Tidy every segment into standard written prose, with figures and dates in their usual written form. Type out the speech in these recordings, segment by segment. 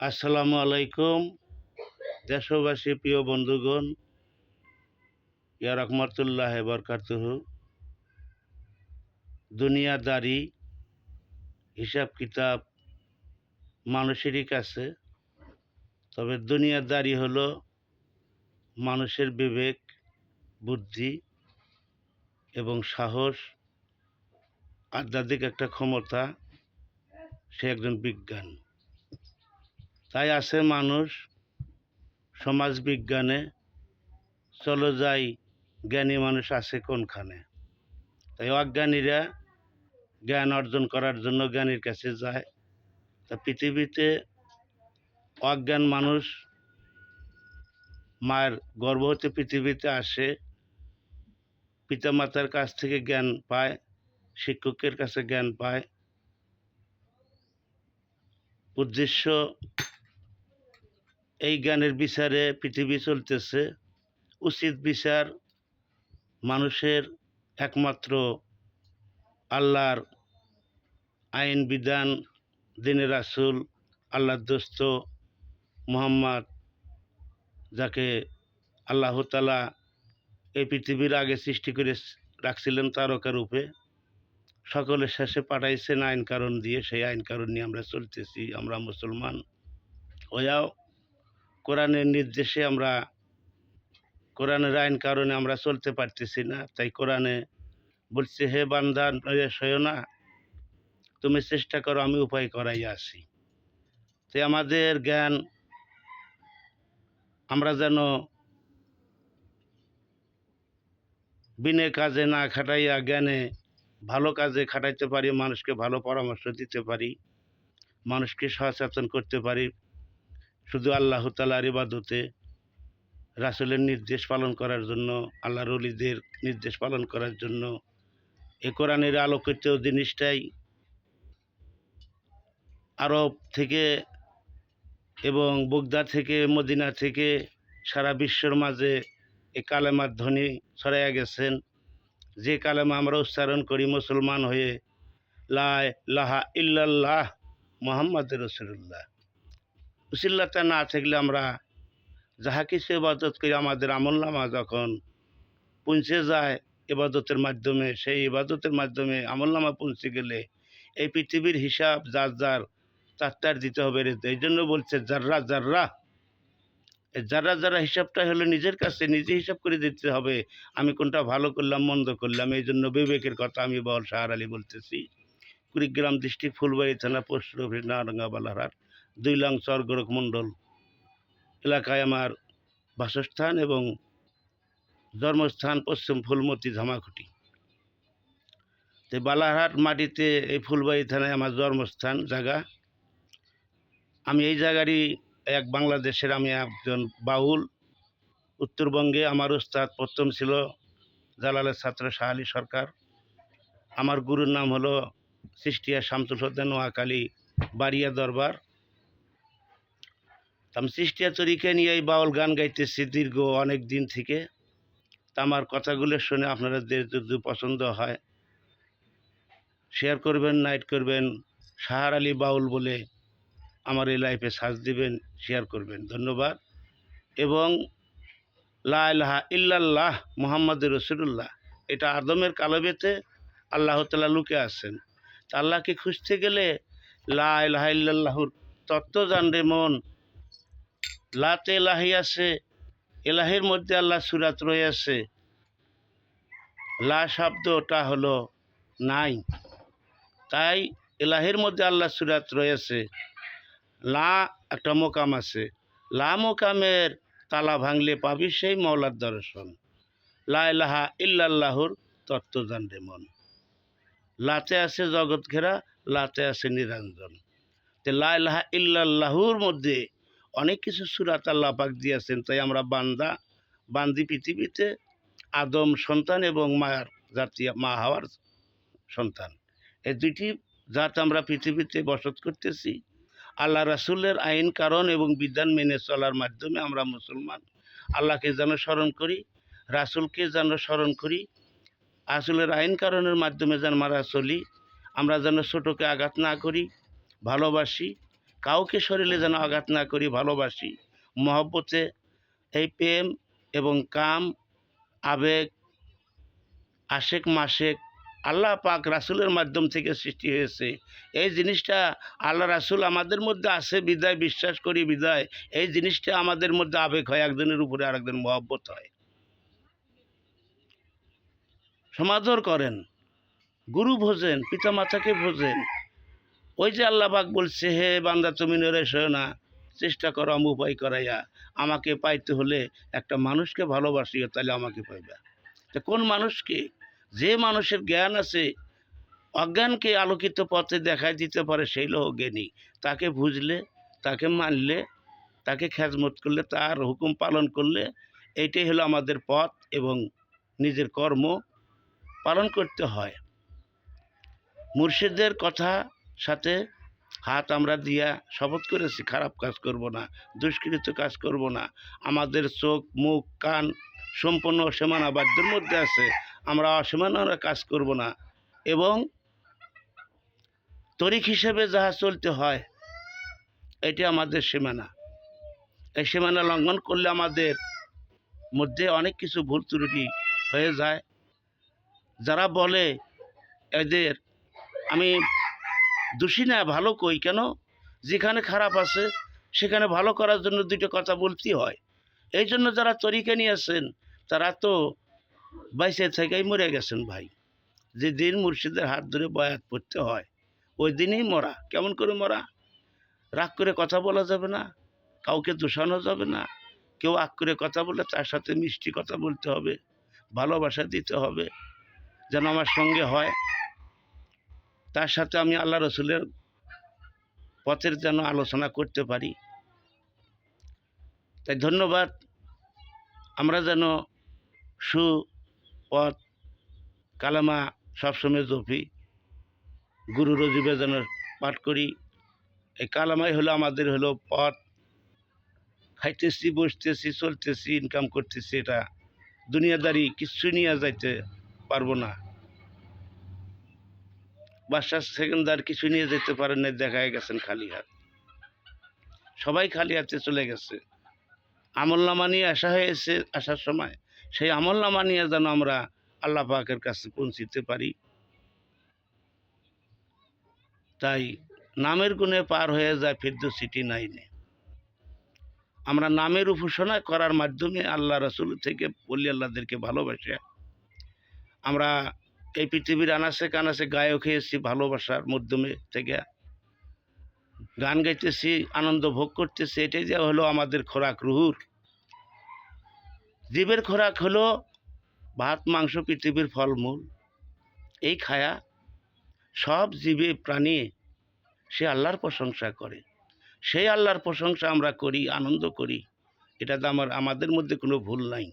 আসসালামু আলাইকুম দেশবাসী, প্রিয় বন্ধুগণ, ইয়া রহমতুল্লাহ বরকাতুহু। দুনিয়াদারি হিসাব কিতাব মানুষেরই কাছে, তবে দুনিয়াদারি হলো মানুষের বিবেক, বুদ্ধি এবং সাহস, আধ্যাত্মিক একটা ক্ষমতা। সে একজন বিজ্ঞান। তাই আছে মানুষ সমাজ বিজ্ঞানে, চলো যাই জ্ঞানী মানুষ আছে কোনখানে। তাই অজ্ঞানীরা জ্ঞান অর্জন করার জন্য জ্ঞানীর কাছে যায়। তা পৃথিবীতে অজ্ঞান মানুষ মায়ের গর্ভ হতে পৃথিবীতে আসে, পিতামাতার কাছ থেকে জ্ঞান পায়, শিক্ষকের কাছে জ্ঞান পায়। উদ্দেশ্য এই জ্ঞানের বিচারে পৃথিবী চলতেছে। উচিত বিচার মানুষের একমাত্র আল্লাহর আইন বিধান, দিনের রাসূল, আল্লাহর দোস্ত মুহাম্মদ, যাকে আল্লাহ তাআলা এই পৃথিবীর আগে সৃষ্টি করে রাখছিলেন তারকা রূপে, সকলের শেষে পাঠাইছেন আইন কারণ দিয়ে। সেই আইন কারণ নিয়ে আমরা চলতেছি। আমরা মুসলমান হইয়াও কোরআনের নির্দেশে আমরা, কোরআনের আইন কারণে আমরা চলতে পারতেছি না। তাই কোরআনে বলছে, হে বান্দা নৈরাশ হইও না, তুমি চেষ্টা করো, আমি উপায় করাই আছি। তাই আমাদের জ্ঞান আমরা যেন বিনে কাজে না খাটাইয়া জ্ঞানে ভালো কাজে খাটাইতে পারি, মানুষকে ভালো পরামর্শ দিতে পারি, মানুষকে সচেতন করতে পারি শুধু আল্লাহ তাআলার ইবাদতে, রাসূলের নির্দেশ পালন করার জন্য, আল্লাহর ওলিদের নির্দেশ পালন করার জন্য। এ কোরআনের আলোকিত জিনিসটাই আরব থেকে এবং বগদাদ থেকে, মদিনা থেকে সারা বিশ্বর মাঝে এই কালেমার ধ্বনি ছড়াইয়া গেছেন। যে কালেমা আমরা উচ্চারণ করি মুসলমান হয়ে, লা ইলাহা ইল্লাল্লাহ মুহাম্মাদুর রাসূলুল্লাহ, উসিল্লাটা না থাকলে আমরা যাহা কিছু ইবাদত করি, আমাদের আমলনামা যখন পৌঁছে যায় ইবাদতের মাধ্যমে, সেই ইবাদতের মাধ্যমে আমলনামা পৌঁছে গেলে এই পৃথিবীর হিসাব যার যার তার দিতে হবে। এই জন্য বলছে যার্রা যার্রা, এই যারা যারা হিসাবটা হলো নিজের কাছে নিজে হিসাব করে দিতে হবে, আমি কোনটা ভালো করলাম মন্দ করলাম। এই জন্য বিবেকের কথা আমি বল শাহর আলী বলতেছি। কুড়িগ্রাম ডিস্ট্রিক্ট, ফুলবাড়ি থানা, পোস্ট অফিস, নারাঙ্গা বালারহাট, 2 লং চর, গোরখ মণ্ডল এলাকায় আমার বাসস্থান এবং জন্মস্থান পশ্চিম ফুলমতি ধামাখুটি। তো বালারহাট মাটিতে এই ফুলবাড়ি থানায় আমার জন্মস্থান জায়গা। আমি এই জায়গারই এক বাংলাদেশের, আমি একজন বাউল। উত্তরবঙ্গে আমার উস্তাদ প্রথম ছিল জালালের ছাত্র শাহ আলী সরকার। আমার গুরুর নাম হলো সৃষ্টিয়া শামসুল হোসেন নোয়াখালী বাড়িয়া দরবার। আমি সৃষ্টিয়া তরিকা নিয়ে এই বাউল গান গাইতেছি দীর্ঘ অনেক দিন থেকে। তা আমার কথাগুলো শুনে আপনারা যদি পছন্দ হয় শেয়ার করবেন, নাইট করবেন, শাহর আলী বাউল বলে আমার এই লাইফে সার্চ দিবেন, শেয়ার করবেন। ধন্যবাদ। এবং লা ইলাহা ইল্লাল্লাহ মুহাম্মাদুর রাসূলুল্লাহ, এটা আদমের কালবেতে আল্লাহ তাআলা লুকে আছেন। তা আল্লাহকে খুঁজতে গেলে লা ইলাহা ইল্লাল্লাহুর তত্ত্ব জানরে মন। লাতে এলাহি আছে, এলাহির মধ্যে আল্লাহ সুরাত রয়েছে। লা শব্দটা হলো নাই, তাই এলাহির মধ্যে আল্লাহ সুরাত রয়েছে। লা একটা মোকাম আছে, লা মোকামের তালা ভাঙলে পাবি সেই মওলার দর্শন। লা ইলাহা ইল্লাল্লাহুর তত্ত্ব জানরে মন। লাতে আছে জগৎ ঘেরা, লাতে আছে নিরঞ্জন। তো লা ইলাহা ইল্লাল্লাহুর মধ্যে অনেক কিছু সূরাত আল্লাহ পাক দিয়েছেন। তাই আমরা বান্দি পৃথিবীতে আদম সন্তান এবং মায়ার জাতীয় মা হাওয়ার সন্তান, এই দুইটি জাত আমরা পৃথিবীতে বসত করতেছি। আল্লাহ রাসূলের আইন কারণ এবং বিধান মেনে চলার মাধ্যমে আমরা মুসলমান। আল্লাহকে যেন স্মরণ করি, রাসূলকে যেন স্মরণ করি, রাসূলের আইন কারণের মাধ্যমে যেন আমরা চলি। আমরা যেন ছোটোকে আঘাত না করি, ভালোবাসি, কাউকে শরীরে যেন আঘাত না করি, ভালোবাসি মহব্বতে। এই প্রেম এবং কাম, আবেগ, আশেক মাশেক আল্লাহ পাক রাসূলের মাধ্যম থেকে সৃষ্টি হয়েছে। এই জিনিসটা আল্লাহ রাসূল আমাদের মধ্যে আছে বিদায়, বিশ্বাস করি বিদায় এই জিনিসটা আমাদের মধ্যে আবেগ হয়, একজনের উপরে আরেকজন মহব্বত হয়। সমাদর করেন, গুরু ভোজেন, পিতামাতাকে ভোজেন। ওই যে আল্লাহ পাক বলছে, হে বান্দা তুমি নড়ে সয় না, চেষ্টা করো আমি উপায় করাইয়া, আমাকে পাইতে হলে একটা মানুষকে ভালোবাসিও, তাহলে আমাকে পাইবা। তা কোন মানুষকে? যে মানুষের জ্ঞান আছে, অজ্ঞানকে আলোকিত পথে দেখায় দিতে পারে, সেই লোক জ্ঞানী। তাকে বুঝলে, তাকে মানলে, তাকে খেজমত করলে, তার হুকুম পালন করলে, এইটাই হলো আমাদের পথ এবং নিজের কর্ম পালন করতে হয়। মুর্শিদের কথা সাথে হাত আমরা দিয়া শপথ করেছি, খারাপ কাজ করব না, দুষ্কৃত কাজ করব না। আমাদের চোখ, মুখ, কান সম্পূর্ণ সীমানা বাধ্যের মধ্যে আছে, আমরা অসীমানার কাজ করব না। এবং তরিক হিসেবে যাহা চলতে হয়, এটি আমাদের সীমানা। এই সীমানা লঙ্ঘন করলে আমাদের মধ্যে অনেক কিছু ভুল ত্রুটি হয়ে যায়। যারা বলে এদের আমি দোষী না, ভালো কই কেন? যেখানে খারাপ আছে সেখানে ভালো করার জন্য দুটো কথা বলতেই হয়। এই জন্য যারা তরিকা নিয়েছেন তারা তো বাইসে থেকেই মরে গেছেন ভাই। যেদিন মুর্শিদের হাত ধরে বয়াত পড়তে হয় ওই দিনই মরা। কেমন করে মরা? রাগ করে কথা বলা যাবে না, কাউকে দোষানো যাবে না। কেউ আগ করে কথা বলে তার সাথে মিষ্টি কথা বলতে হবে, ভালোবাসা দিতে হবে, যেন আমার সঙ্গে হয়। তার সাথে আমি আল্লাহ রসুলের পথের যেন আলোচনা করতে পারি। তাই ধন্যবাদ। আমরা যেন সুপথ কালেমা সবসময় জপি, গুরু রজিবে যেন পাঠ করি। এই কালেমাই হলো আমাদের হলো পথ। খাইতেছি, বসতেছি, চলতেছি, ইনকাম করতেছি, এটা দুনিয়াদারি কিচ্ছু নিয়ে যাইতে পারবো না। বাসার সেকেন্দার কিছু নিয়ে যেতে পারেন না, দেখায় গেছেন খালি হাত। সবাই খালি হাতে চলে গেছে। আমলনামা নিয়ে আসা হয়েছে, আসার সময় সেই আমলনামা নিয়ে যেন আমরা আল্লাহ পাকের কাছে পৌঁছিতে পারি। তাই নামের গুণে পার হয়ে যায় ফিরদৌসিটি নাইনে। আমরা নামের উপাসনা করার মাধ্যমে আল্লাহ রসুল থেকে বলি আল্লাহদেরকে ভালোবাসে আমরা এই পৃথিবীর আনাচে কানাচে গায়ক হয়েছি, ভালোবাসার মাধ্যমে থেকে গান গাইতেছি, আনন্দ ভোগ করতেছি। এটাই যে হলো আমাদের খোরাক, রুহুর জীবের খোরাক হলো ভাত, মাংস, পৃথিবীর ফলমূল। এই খায়া সব জীবে প্রাণী সে আল্লাহর প্রশংসা করে। সেই আল্লাহর প্রশংসা আমরা করি, আনন্দ করি। এটাতে আমাদের মধ্যে কোনো ভুল নাই।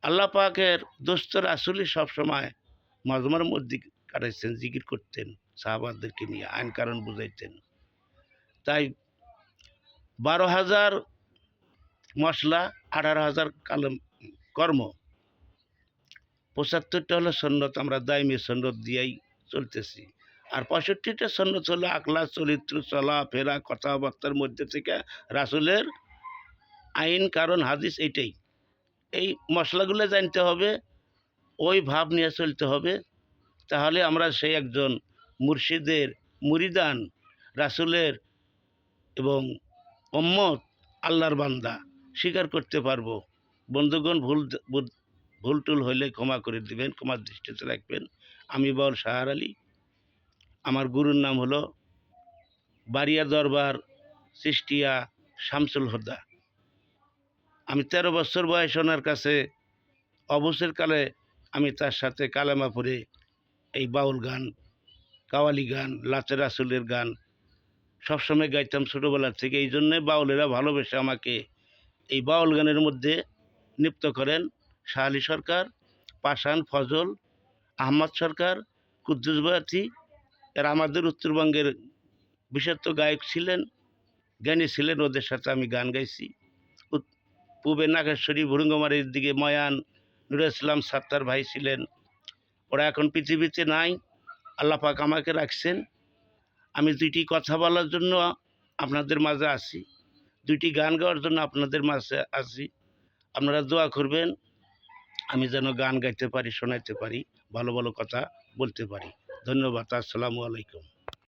আল্লাহ পাকের দোস্ত রাসূলই সবসময় মাজমার মধ্যে কাটাইছেন, জিকির করতেন, সাহাবাদেরকে নিয়ে আইন কারণ বুঝাইতেন। তাই 12,000 মশলা, 18,000 কালাম কর্ম, 75টা হলো সন্ন্যত, আমরা দাইমি সন্ন্যত দিয়েই চলতেছি। আর 65টা সন্ন্যত হলো আকলা, চরিত্র, চলা ফেরা, কথাবার্তার মধ্যে থেকে রাসূলের আইন কারণ হাদিস। এইটাই, এই মশলাগুলো জানতে হবে, ওই ভাব নিয়ে চলতে হবে। তাহলে আমরা সেই একজন মুর্শিদের মুরিদান, রাসূলের এবং উম্মত, আল্লাহর বান্দা স্বীকার করতে পারবো। বন্ধুগণ, ভুল টুল হইলে ক্ষমা করে দিবেন, ক্ষমার দৃষ্টিতে রাখবেন। আমি বাউল শাহর আলী। আমার গুরুর নাম হলো বারিয়া দরবার সৃষ্টিয়া শামসুল হুদা। আমি 13 বছর বয়স ওনার কাছে অবসর কালে আমি তার সাথে কালেমা পড়ে এই বাউল গান, কাওয়ালি গান, লাচে রাসূলের গান সবসময় গাইতাম ছোটোবেলার থেকে। এই জন্যে বাউলেরা ভালোবেসে আমাকে এই বাউল গানের মধ্যে নিপ্ত করেন। শাহ আলী সরকার, পাশান, ফজল, আহমদ সরকার, কুদ্দুস বয়াতি, এরা আমাদের উত্তরবঙ্গের বিশেষত গায়ক ছিলেন, জ্ঞানী ছিলেন। ওদের সাথে আমি গান গাইছি। পূবে নাগেশ্বরী, ভুরুঙ্গমারির দিকে ময়ান, নুরুল ইসলাম সাত্তার ভাই ছিলেন। ওরা এখন পৃথিবীতে নাই, আল্লাহ পাক আমাকে রাখছেন। আমি দুইটি কথা বলার জন্য আপনাদের মাঝে আছি, দুইটি গান গাওয়ার জন্য আপনাদের মাঝে আছি। আপনারা দোয়া করবেন আমি যেন গান গাইতে পারি, শোনাইতে পারি, ভালো ভালো কথা বলতে পারি। ধন্যবাদ। আসসালামু আলাইকুম।